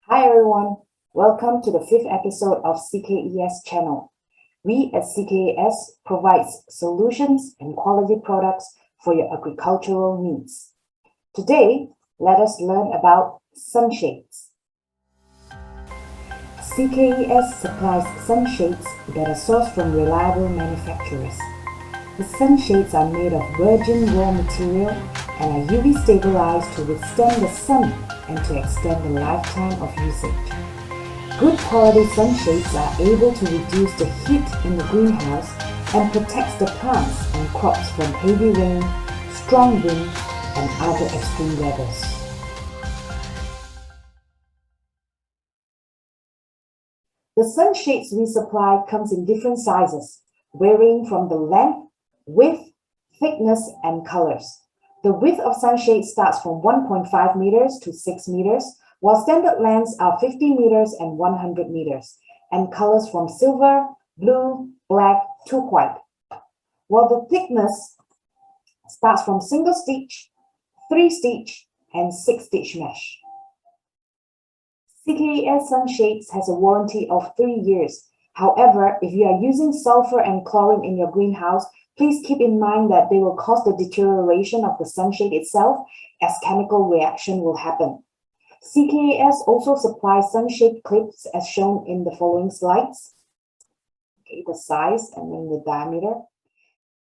Hi everyone, welcome to the 5th episode of CKES channel. We at CKES provides solutions and quality products for your agricultural needs. Today, let us learn about sunshades. CKES supplies sunshades that are sourced from reliable manufacturers. The sunshades are made of virgin raw material and are UV stabilized to withstand the sun and to extend the lifetime of usage. Good quality sunshades are able to reduce the heat in the greenhouse and protects the plants and crops from heavy rain, strong wind, and other extreme weathers. The sunshades we supply comes in different sizes, varying from the length, width, thickness, and colors. The width of sunshades starts from 1.5 meters to 6 meters, while standard lengths are 50 meters and 100 meters, and colors from silver, blue, black to white. While the thickness starts from single stitch, 3 stitch, and 6 stitch mesh. CKES sunshades has a warranty of 3 years. However, if you are using sulfur and chlorine in your greenhouse, please keep in mind that they will cause the deterioration of the sunshade itself, as chemical reaction will happen. CKES also supplies sunshade clips as shown in the following slides. Okay, the size and then the diameter.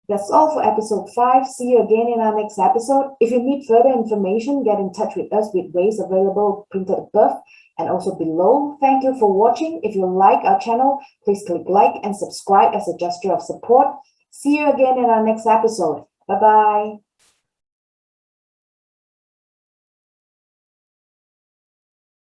That's all for episode 5. See you again in our next episode. If you need further information, get in touch with us with ways available printed above and also below. Thank you for watching. If you like our channel, please click like and subscribe as a gesture of support. See you again in our next episode. Bye-bye.